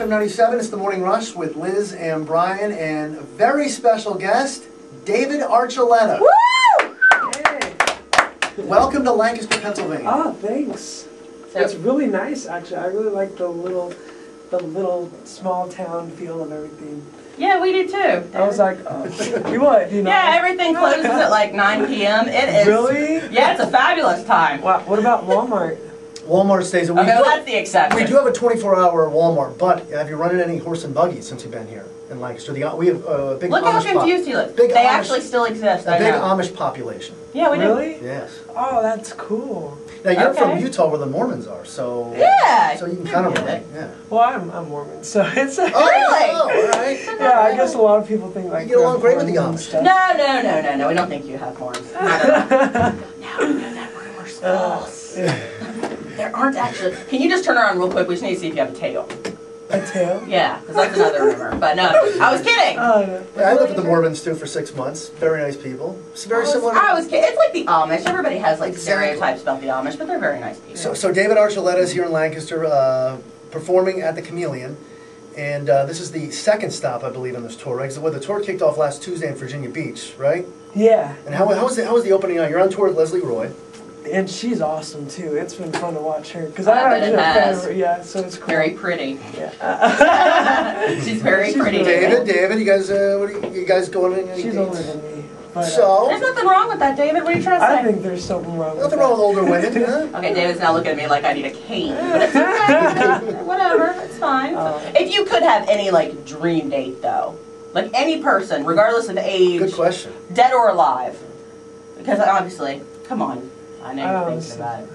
FM97. It's the Morning Rush with Liz and Brian and a very special guest, David Archuleta. Woo! Hey. Welcome to Lancaster, Pennsylvania. Oh, thanks. It's really nice, actually. I really like the little small town feel of everything. Yeah, we do too. I was like, oh, you what? You know? Yeah, everything closes at like 9 p.m. It is. Really? Yeah, it's a fabulous time. Wow. What about Walmart? Walmart stays a week. Okay, well, that's the exception. We do have a 24-hour Walmart, but have you run into any horse and buggies since you've been here in Lancaster? We have a big Look Amish how confused you look. Big They actually still exist, I A big know. Amish population. Yeah, we do. Really? Yes. Oh, that's cool. Now, you're Okay. from Utah where the Mormons are, so... Yeah. So you can kind of get relate, it. yeah. Well, I'm Mormon, so it's... Oh, Really? Oh, all right. yeah, I guess a lot of people think like... You get along great with the horns and Amish. stuff. No. We don't think you have horns. Not at all. No, that rumor's false. There aren't actually. Can you just turn around real quick? We just need to see if you have a tail. A tail? Yeah, because that's another rumor. But no, I was kidding. No. Yeah, I lived with the Mormons too for 6 months. Very nice people. It's very similar. I was kidding. It's like the Amish. Everybody has like Exactly. stereotypes about the Amish, but they're very nice people. So David Archuleta is here in Lancaster performing at the Chameleon. And this is the second stop, I believe, on this tour, right? Because the tour kicked off last Tuesday in Virginia Beach, right? Yeah. And how was the opening night? You're on tour with Leslie Roy. And she's awesome, too. It's been fun to watch her. Because I I'm bet actually it a fan has. of her. Yeah, so it's cool. Very pretty. Yeah. She's very pretty. David, you guys, you guys going on any She's dates? older than me. But, So? There's nothing wrong with that, David. What are you trying to say? I think there's something wrong with Nothing that. wrong with older women, huh? Okay, David's now looking at me like I need a cane. But it's okay. Whatever. It's fine. If you could have any, like, dream date, though. Like, any person, regardless of age. Good question. Dead or alive. Because, obviously, come on. I know you're thinking about it.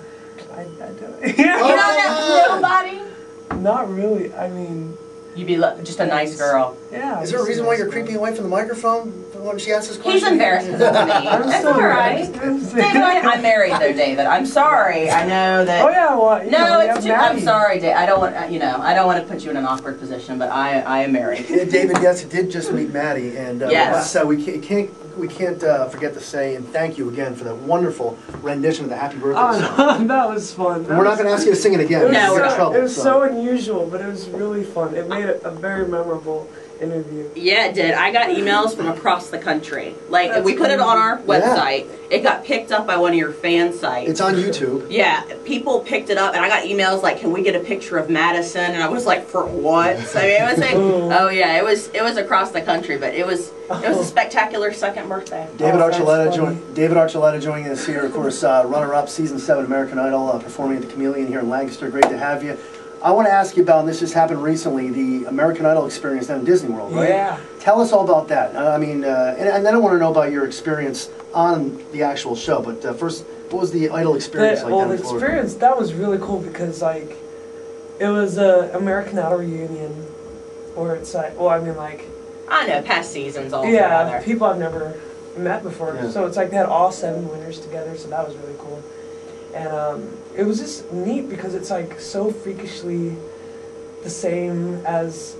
I don't. You don't have nobody? Not really. I mean... You'd be just a nice girl. Yeah. Is there a reason why you're creeping away from the microphone when she asks this question? He's embarrassed of me. That's all right. David, I'm married though, David. I'm sorry. I know that. Oh yeah, well, you know, No, we it's have too. I'm Maddie. sorry, Dave. I don't want. I don't want to put you in an awkward position, but I am married. David, yes, did just meet Maddie, and Yes. so we can't forget to say and thank you again for that wonderful rendition of the Happy Birthday song. Oh, no, that was fun. And we're not going to ask you to sing it again. No, You'll get in trouble. It was so unusual, but it was really fun. It made it a very memorable interview. Yeah, it did. I got emails from across the country. Like, That's we put it on our Yeah. website. It got picked up by one of your fan sites. It's on YouTube. Yeah, people picked it up, and I got emails like, "Can we get a picture of Madison?" And I was like, "For what?" So I mean, it was like, oh yeah, it was across the country, but it was a spectacular second birthday. David Oh, that's Archuleta, funny. David Archuleta joining us here, of course, runner-up, season 7 American Idol, performing at the Chameleon here in Lancaster. Great to have you. I want to ask you about, and this just happened recently, the American Idol experience down in Disney World, right? Yeah. Tell us all about that. I mean, and then I want to know about your experience on the actual show. But first, what was the Idol experience like Well, down the in Florida? experience, that was really cool because, like, it was a American Idol reunion where it's like, well, I mean, like... I know, past seasons all Yeah, together. people I've never met before. Yeah. So it's like they had all 7 winners together, so that was really cool. And it was just neat because it's like so freakishly the same as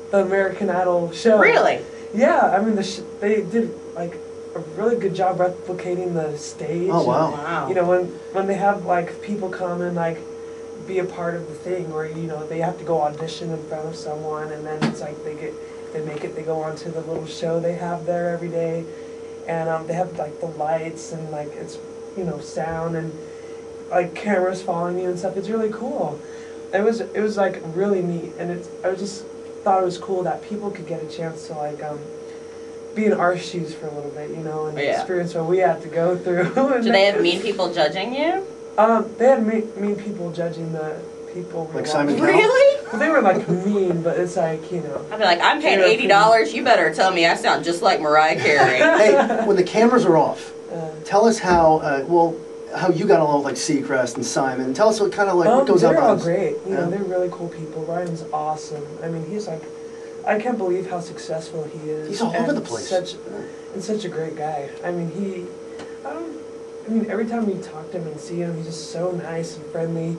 the American Idol show. Really? Yeah, I mean, they did like a really good job replicating the stage. Oh, wow. Wow. You know, when they have like people come and like be a part of the thing where, you know, they have to go audition in front of someone, and then it's like they go on to the little show they have there every day, and they have like the lights and like it's, you know, sound and like cameras following you and stuff. It's really cool. It was like really neat, and I just thought it was cool that people could get a chance to like be in our shoes for a little bit, you know, and experience what we had to go through. Do they have mean people judging you? They had mean people judging the people. Like Simon Cowell? Really? Well, they were like mean, but it's like, you know. I'd be like, I'm paying $80. You better tell me I sound just like Mariah Carey. Hey, when the cameras are off, tell us how how you got along with like Seacrest and Simon. Tell us what kind of like what goes on. They're all great. You know, they're really cool people. Ryan's awesome. I mean, he's like, I can't believe how successful he is. He's all over the place. Such a great guy. I mean, I mean, every time we talk to him and see him, he's just so nice and friendly.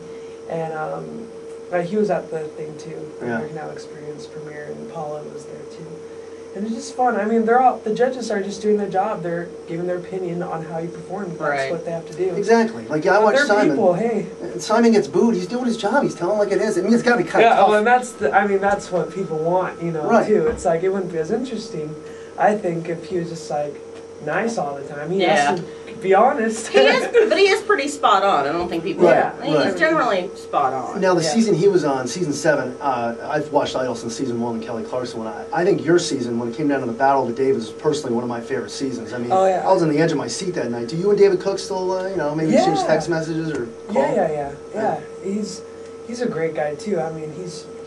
And like he was at the thing too, the American Idol Experience premiere, and Paula was there too. And it's just fun. I mean, the judges are just doing their job. They're giving their opinion on how you perform. That's Right. what they have to do. Exactly. Like, yeah, I watch They're Simon. people, hey. And Simon gets booed. He's doing his job. He's telling like it is. I mean, it's got to be kind of Yeah, tough. well, and that's what people want, Right. too. It's like, it wouldn't be as interesting, I think, if he was just like nice all the time. He Yeah. has to be honest. He is, but he is pretty spot on. I don't think people. Right, He's right. generally spot on. Now, the Yeah. season he was on, season 7, I've watched Idol since season 1 and Kelly Clarkson one. I think your season, when it came down to the Battle of the Davids, was personally one of my favorite seasons. I mean, Oh, yeah. I was on the edge of my seat that night. Do you and David Cook still, maybe exchange Yeah. text messages or call? Yeah. He's a great guy too. I mean,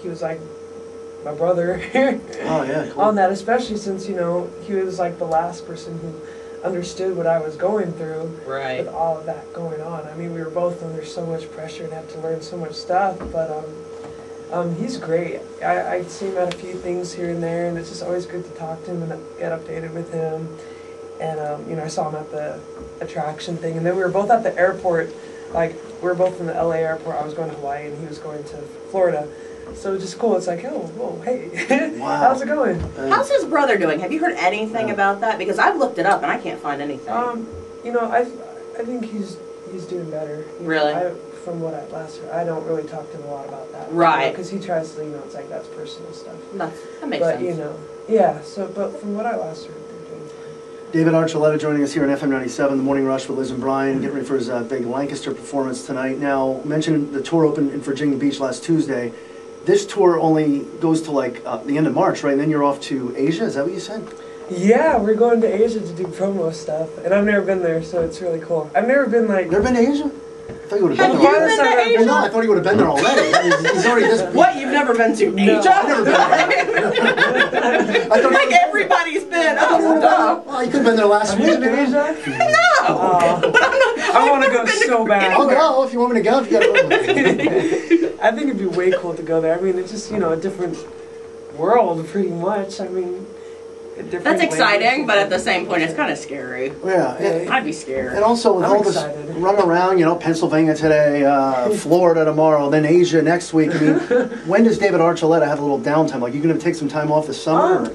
he was like my brother Oh, yeah, cool. on that, especially since he was like the last person who understood what I was going through Right. with all of that going on. I mean, we were both under so much pressure and had to learn so much stuff, but he's great. I've seen him at a few things here and there, and it's just always good to talk to him and get updated with him. And I saw him at the attraction thing, and then we were both at the airport. Like, we were both in the LA airport. I was going to Hawaii, and he was going to Florida. So it's just cool. It's like, oh, whoa, hey, Wow. how's it going? How's his brother doing? Have you heard anything Yeah. about that? Because I've looked it up and I can't find anything. I think he's doing better. Really? From what I last heard, I don't really talk to him a lot about that. Right. Because he tries to, it's like that's personal stuff. that makes But sense. yeah. So, but from what I last heard, they're doing fine. David Archuleta joining us here on FM97, The Morning Rush with Liz and Brian, getting ready for his big Lancaster performance tonight. Now, mentioned the tour opened in Virginia Beach last Tuesday. This tour only goes to like the end of March, right? And then you're off to Asia, is that what you said? Yeah, we're going to Asia to do promo stuff, and I've never been there, so it's really cool. I've never been like. Never been to Asia? I thought you would have Have been you there. been to Asia? Well, no, I thought he would have been there already. He's already this. What? You've never been to No. Asia? I've never been there. I thought Like everybody's been. Oh, duh. Well, you could have been there last Have week. you been to Asia? No. But I want to go so bad. I'll go if you want me to go. If you gotta I think it'd be way cool to go there. I mean, it's just a different world, pretty much. I mean, a different. That's exciting, language. but at the same point, it's kind of scary. Yeah. And, I'd be scared. and also with I'm all this excited. run around, Pennsylvania today, Florida tomorrow, then Asia next week. I mean, when does David Archuleta have a little downtime? Like, you going to take some time off this summer?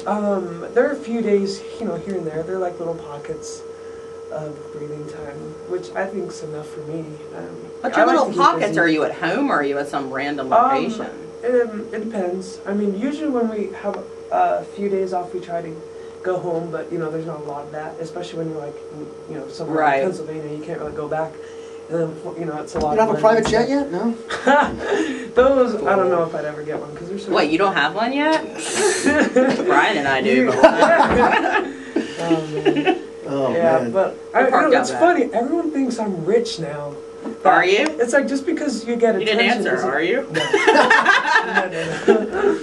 or- There are a few days, here and there. They're like little pockets of breathing time, which I think is enough for me. But I your like little to keep pockets, busy. are you at home or are you at some random location? It depends. I mean, usually when we have a few days off, we try to go home, but there's not a lot of that, especially when you're like, somewhere Right. in Pennsylvania, you can't really go back. And then, it's a lot You don't have of a private money. jet yet? No? Those, I don't know if I'd ever get one, because they're so What, you don't have one yet? Brian and I do. But man. Oh, Yeah, man. but parked out it's back. funny. Everyone thinks I'm rich now. Are you? It's like just because you get You attention. didn't answer, doesn't- are you? No.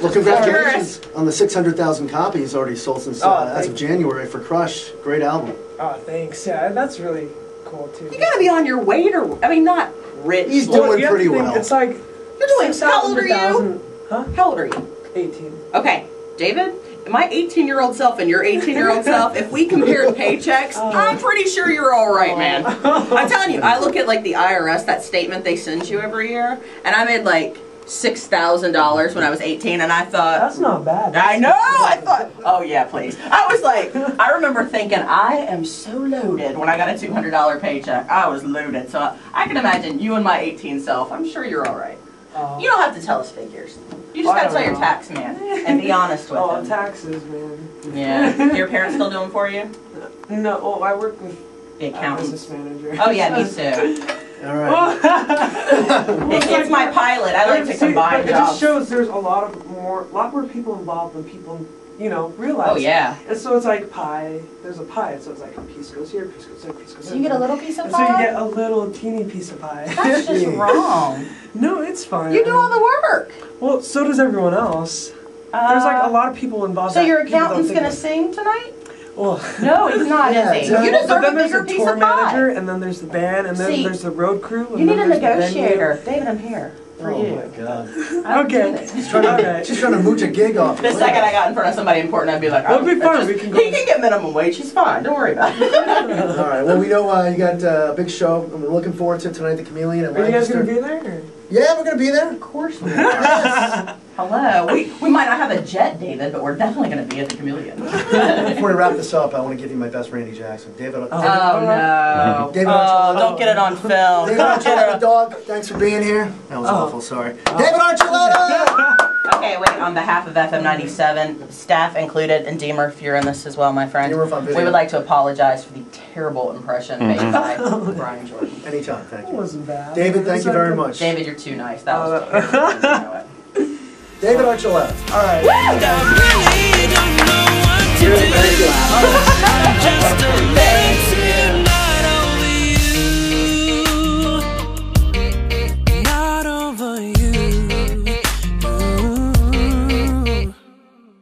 Well, congratulations on the 600,000 copies already sold since Oh, as of thank you. January for Crush. Great album. Oh, thanks. Yeah, that's really cool too. You gotta be on your way to, I mean, not rich. He's Well, doing you have to pretty think, well. It's like You're doing, how old are you? 6,000 Huh? How old are you? 18. Okay, David, my 18-year-old self and your 18-year-old self, if we compared paychecks, I'm pretty sure you're all right, man. I'm telling you, I look at like the IRS, that statement they send you every year, and I made like $6,000 when I was 18, and I thought, That's not bad. I know, I thought, oh yeah, please. I was like, I remember thinking, I am so loaded when I got a $200 paycheck. I was loaded, so I can imagine you and my 18 self, I'm sure you're all right. You don't have to tell us figures. You just I gotta don't tell your know. tax man and be honest with Oh, him. taxes, man. Yeah. Your parents still do them for you? No, I work with The a accountants. business manager. Oh yeah, me too. All right. It's my pilot. I like to combine It just jobs. shows there's a lot more people involved than people, realize. Oh yeah. And so it's like pie. There's a pie, so it's like a piece goes here, piece goes there, piece goes So there. you get a little piece of And so you pie? get a little teeny piece of pie. That's just wrong. No, it's fine. You do all the work. Well, so does everyone else. There's like a lot of people involved. So that your people don't accountant's think gonna of. sing tonight? Well, No, he's not, Yeah, is he? exactly. You but deserve then a there's bigger the piece tour of pie. manager, and then there's the band, and then See, there's the road crew. And You need then a there's the venue. negotiator. David, I'm here for Oh you. my God. I don't Okay. get it. She's trying to, Alright. she's trying to mooch a gig off. The second I got in front of somebody important, I'd be like, It'll be that's fun, just- we can go- He can get minimum wage. He's fine. Don't worry about it. All right. Well, we know you got a big show, and we're looking forward to tonight, the Chameleon at Are you guys Lancaster. gonna be there? Or? Yeah, we're gonna be there. Of course we are. Yes. Hello. We might not have a jet, David, but we're definitely going to be at the Chameleon. Before we wrap this up, I want to give you my best Randy Jackson. David. Oh, no. David Oh, Archuleta. don't get it on film. David Archuleta, dog. Thanks for being here. That was awful. Sorry. David Archuleta. Okay, wait. On behalf of FM97, staff included, and Deemer, if you're in this as well, my friend, Deemer on video. we would like to apologize for the terrible impression made by Brian Jordan. Anytime. Thank It you. wasn't bad. David, thank you very much. David, you're too nice. That was terrible. You know it. David Archuleta. All right. Woo! Thank you.